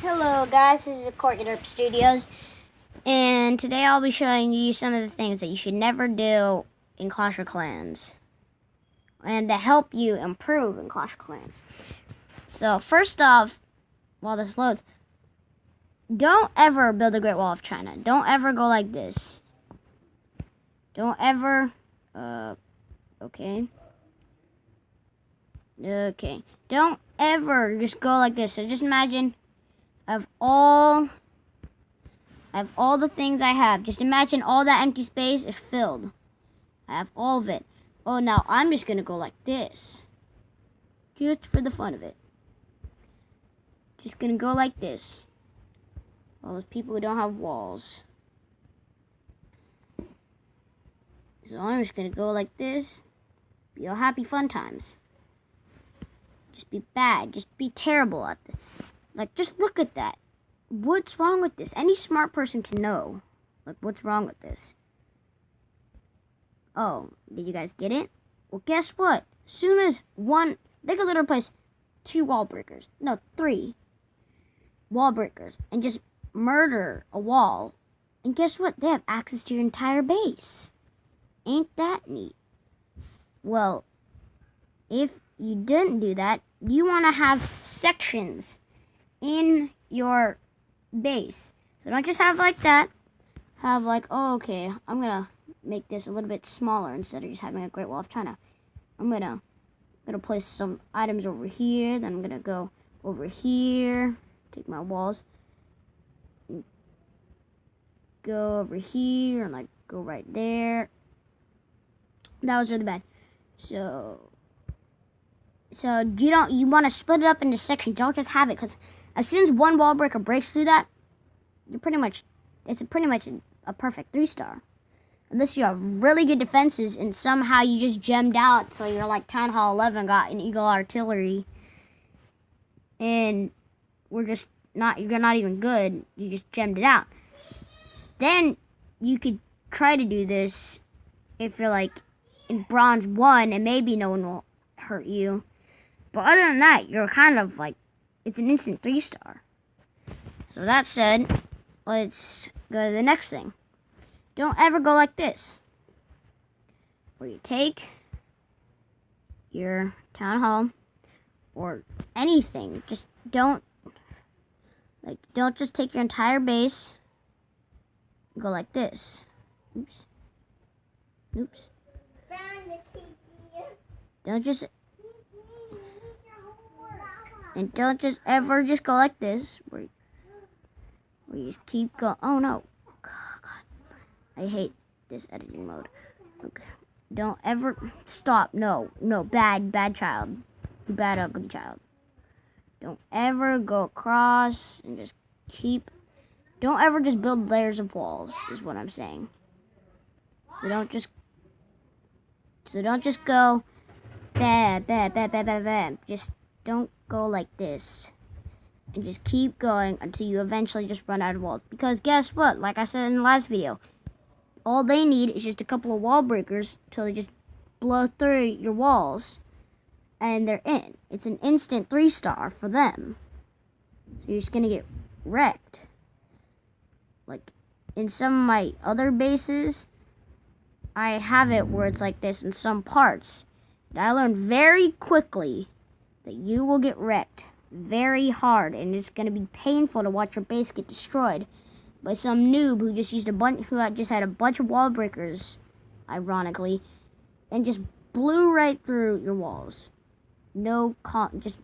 Hello guys, this is Courtney Derp Studios, and today I'll be showing you some of the things that you should never do in Clash of Clans, and to help you improve in Clash of Clans. So first off, while this loads, don't ever build a Great Wall of China. Don't ever go like this. Don't ever, okay. Don't ever just go like this. So just imagine I have all the things I have. Just imagine all that empty space is filled. I have all of it. Oh, now I'm just going to go like this. Just for the fun of it. Just going to go like this. All those people who don't have walls. So I'm just going to go like this. Be all happy fun times. Just be bad. Just be terrible at this. Like, just look at that. What's wrong with this? Any smart person can know. Like, what's wrong with this? Oh, did you guys get it? Well, guess what? As soon as they could literally place 2 wall breakers. No, 3 wall breakers. And just murder a wall. And guess what? They have access to your entire base. Ain't that neat? Well, if you didn't do that, you want to have sections in your base. So don't just have like that. Have like, oh, okay, I'm gonna make this a little bit smaller instead of just having a Great Wall of China. I'm gonna place some items over here. Then I'm gonna go over here, take my walls, go over here, and like go right there. That was really bad. So you want to split it up into sections. Don't just have it, because as soon as one wall breaker breaks through that, it's pretty much a perfect 3-star. Unless you have really good defenses and somehow you just gemmed out till you're like Town Hall 11 got an Eagle Artillery, and you're not even good. You just gemmed it out. Then you could try to do this if you're like in Bronze 1, and maybe no one will hurt you. But other than that, you're kind of like, it's an instant 3-star. So that said, let's go to the next thing. Don't ever go like this, where you take your town hall or anything. Just don't just take your entire base and go like this. Oops. Don't just ever just go like this, where you just keep going. Oh no. God. I hate this editing mode. Okay. Don't ever stop. No, bad child. You bad ugly child. Don't ever go across and just don't ever just build layers of walls, is what I'm saying. So don't just go bam. Just don't go like this. And just keep going until you eventually just run out of walls. Because guess what? Like I said in the last video, all they need is just a couple of wall breakers till they just blow through your walls. And they're in. It's an instant 3-star for them. So you're just going to get wrecked. Like, in some of my other bases, I have it where it's like this in some parts. And I learned very quickly that you will get wrecked very hard, and it's going to be painful to watch your base get destroyed by some noob who just had a bunch of wall breakers, ironically, and just blew right through your walls. No question.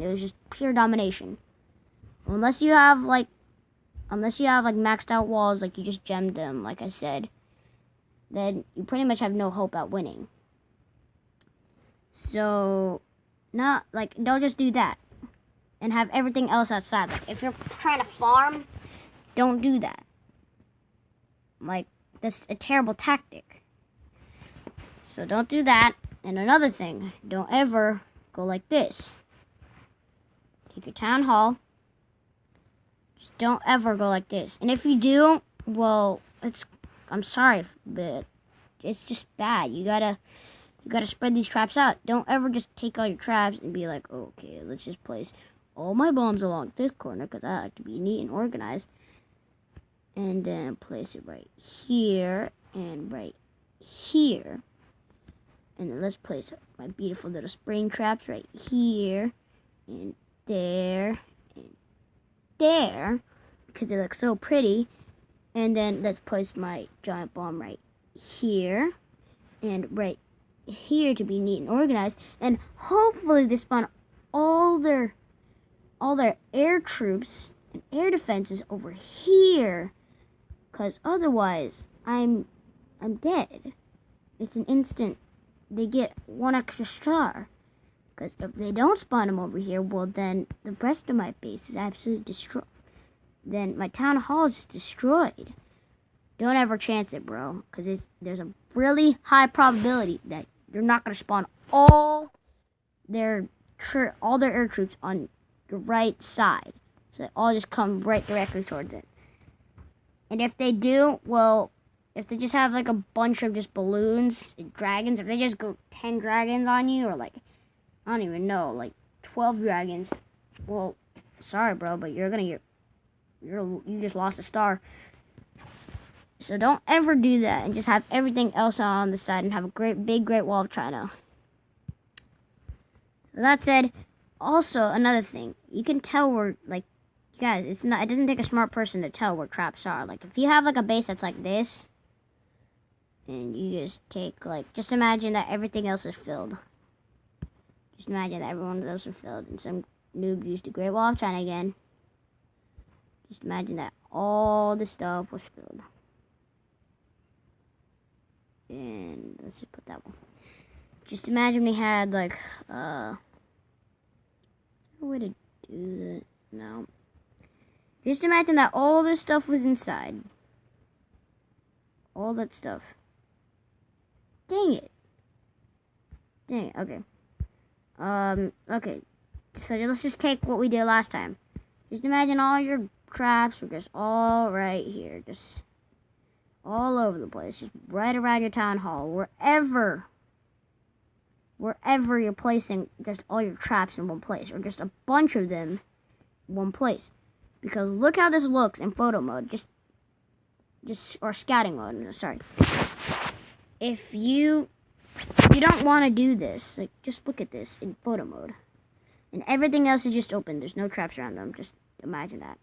It was just pure domination. Unless you have like maxed out walls, like you just gemmed them, like I said, then you pretty much have no hope at winning. So, don't just do that and have everything else outside. Like, if you're trying to farm, don't do that. Like, that's a terrible tactic. So don't do that. And another thing, don't ever go like this. Take your town hall. Just don't ever go like this. And if you do, well, I'm sorry, but it's just bad. You gotta spread these traps out. Don't ever just take all your traps and be like, oh, okay, let's just place all my bombs along this corner because I like to be neat and organized. And then place it right here and right here. And then let's place my beautiful little spring traps right here and there and there because they look so pretty. And then let's place my giant bomb right here and right here to be neat and organized. And hopefully they spawn all their air troops and air defenses over here. Because otherwise, I'm dead. It's an instant. They get 1 extra star. Because if they don't spawn them over here, well, then the rest of my base is absolutely destroyed. Then my town hall is just destroyed. Don't ever chance it, bro. Because there's a really high probability that they're not going to spawn all their air troops on the right side. So they all just come right directly towards it. And if they do, well, if they just have like a bunch of just balloons and dragons, if they just go 10 dragons on you, or like, I don't even know, like 12 dragons, well, sorry, bro, but you just lost a star. So don't ever do that and just have everything else on the side and have a big wall of China. That said, also another thing, you can tell where, like, guys, it doesn't take a smart person to tell where traps are. Like, if you have like a base that's like this, and you just take like, just imagine that everything else is filled. Just imagine that everyone else is filled, and some noob used the Great Wall of China again. Just imagine that all the stuff was filled. And let's just put that one. Just imagine we had like, is there a way to do that? No. Just imagine that all this stuff was inside. All that stuff. Dang it. Okay. Okay. So let's just take what we did last time. Just imagine all your traps were just all right here. Just all over the place. Just right around your town hall. Wherever you're placing just all your traps in one place. Or just a bunch of them in one place. Because look how this looks in photo mode. Or scouting mode. Sorry. If you don't want to do this, like, just look at this in photo mode. And everything else is just open. There's no traps around them. Just imagine that.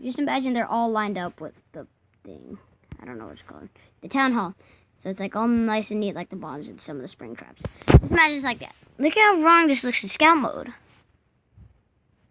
Just imagine they're all lined up with the thing. I don't know what it's called. The town hall. So it's like all nice and neat like the bombs and some of the spring traps. Just imagine it's like that. Look how wrong this looks in scout mode.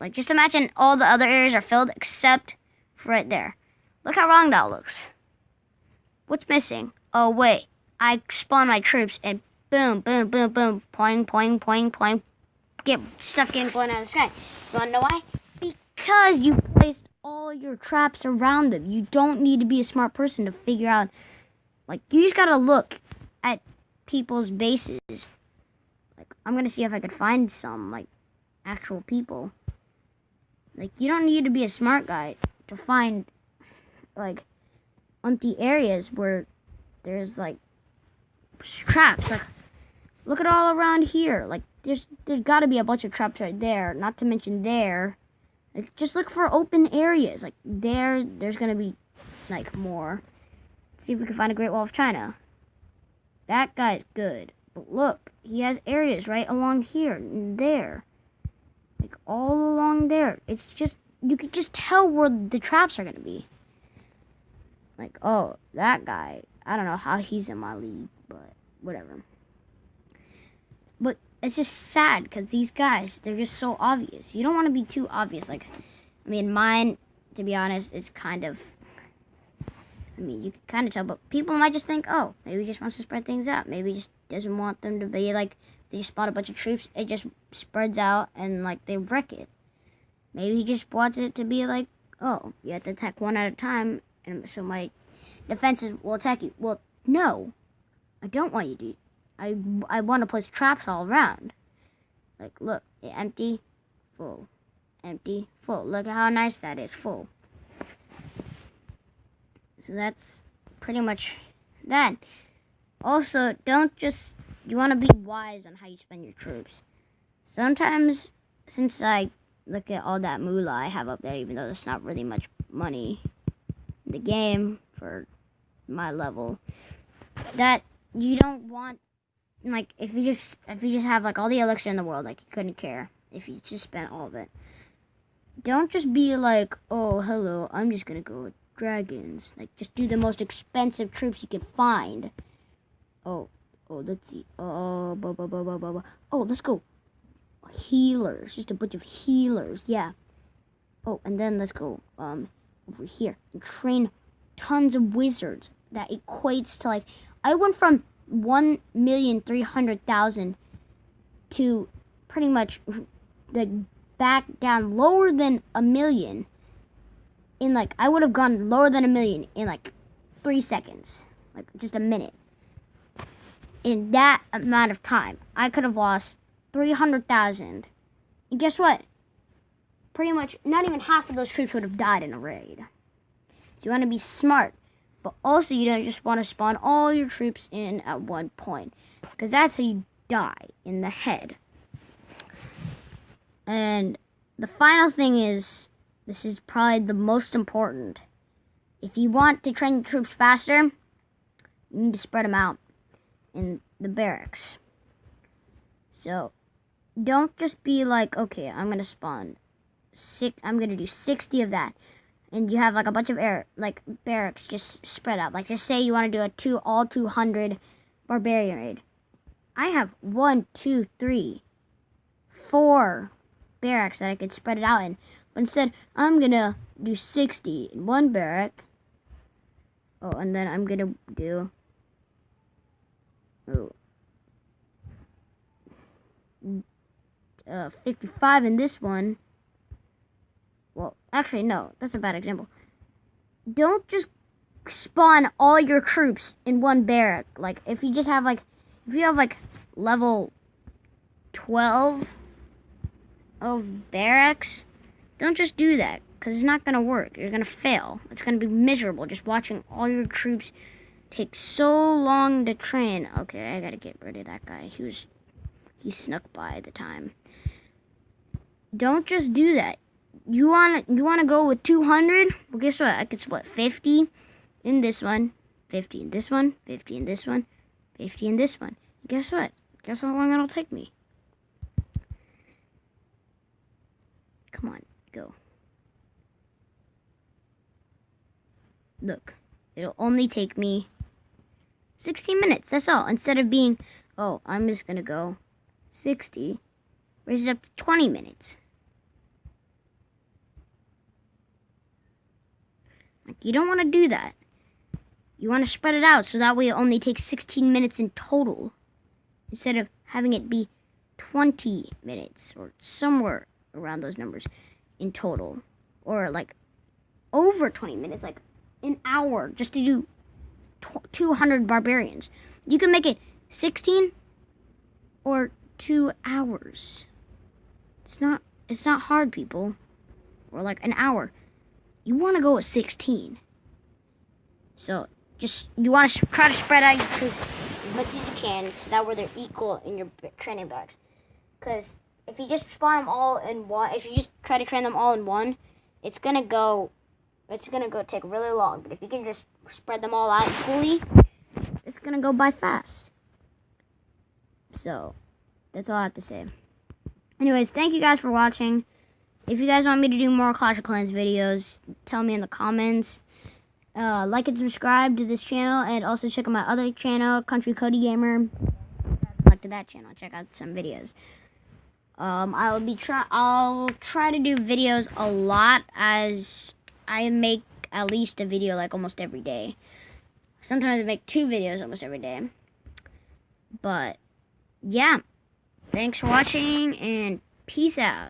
Like, just imagine all the other areas are filled except for right there. Look how wrong that looks. What's missing? Oh, wait. I spawn my troops and boom, boom, boom, boom. Poing, poing, poing, poing. Get stuff getting blown out of the sky. You want to know why? Because you placed all your traps around them. You don't need to be a smart person to figure out. Like, you just got to look at people's bases. Like, I'm going to see if I could find some, like, actual people. Like, you don't need to be a smart guy to find, like, empty areas where there's, like, traps. Like, look at all around here. Like, there's got to be a bunch of traps right there. Not to mention there. Like, just look for open areas. Like, there's going to be, like, more. Let's see if we can find a Great Wall of China. That guy's good. But look, he has areas right along here and there. Like, all along there. It's just, you could just tell where the traps are going to be. Like, oh, that guy. I don't know how he's in my league, but whatever. But it's just sad because these guys, they're just so obvious. You don't want to be too obvious. Like, I mean, mine, to be honest, is kind of, I mean, you can kind of tell, but people might just think, oh, maybe he just wants to spread things out. Maybe he just doesn't want them to be like, they just spawn a bunch of troops, it just spreads out and like they wreck it. Maybe he just wants it to be like, oh, you have to attack one at a time, and so my defenses will attack you. Well, no, I don't want you to. I want to place traps all around. Like, look, empty, full, empty, full. Look at how nice that is, full. So that's pretty much that. Also, you want to be wise on how you spend your troops. Sometimes since I look at all that moolah I have up there, even though there's not really much money in the game for my level, that you don't want, like, if you just have like all the elixir in the world, like, you couldn't care if you just spent all of it. Don't just be like, oh, hello, I'm just gonna go with dragons. Like, just do the most expensive troops you can find. Oh, let's see. Oh, let's go. Healers, just a bunch of healers, yeah. Oh, and then let's go over here and train tons of wizards. That equates to, like, I went from 1,300,000 to pretty much like back down lower than 1 million in, like, I would have gone lower than 1 million in like 3 seconds, like just a minute. In that amount of time, I could have lost 300,000, and guess what? Pretty much not even half of those troops would have died in a raid. So you want to be smart, but also you don't just want to spawn all your troops in at one point, because that's how you die in the head. And the final thing is, this is probably the most important. If you want to train your troops faster, you need to spread them out in the barracks. So don't just be like, okay, I'm gonna spawn I'm gonna do 60 of that, and you have like a bunch of barracks just spread out. Like, just say you want to do a all 200 barbarian raid. I have 1, 2, 3, 4 barracks that I could spread it out in. But instead, I'm gonna do 60 in one barrack. Oh, and then I'm gonna do 55 in this one. Well, actually, no, that's a bad example. Don't just spawn all your troops in one barrack. Like, if you have level 12 of barracks, don't just do that, because it's not gonna work. You're gonna fail. It's gonna be miserable just watching all your troops take so long to train. Okay, I gotta get rid of that guy. He snuck by at the time. Don't just do that. You wanna go with 200? Well, guess what? I could split 50 in this one, 50 in this one, 50 in this one, 50 in this one. Guess what? Guess how long it'll take me? Come on, go. Look, it'll only take me 16 minutes, that's all. Instead of being, oh, I'm just gonna go 60, raise it up to 20 minutes. Like, you don't want to do that. You want to spread it out so that way it only takes 16 minutes in total, instead of having it be 20 minutes or somewhere around those numbers in total, or like over 20 minutes, like an hour just to do 200 barbarians. You can make it 16 or 2 hours. It's not hard, people. Or like an hour. You want to go with 16. So you want to try to spread out your troops as much as you can, so that way they're equal in your training barracks. Because if you just spawn them all in one, if you just try to train them all in one, it's gonna go take really long. But if you can just spread them all out equally, it's gonna go by fast. So that's all I have to say. Anyways, thank you guys for watching. If you guys want me to do more Clash of Clans videos, tell me in the comments. Like and subscribe to this channel, and also check out my other channel, Country Cody Gamer. Like to that channel, check out some videos. I'll try to do videos a lot, as I make at least a video like almost every day. Sometimes I make 2 videos almost every day. But yeah, thanks for watching, and peace out.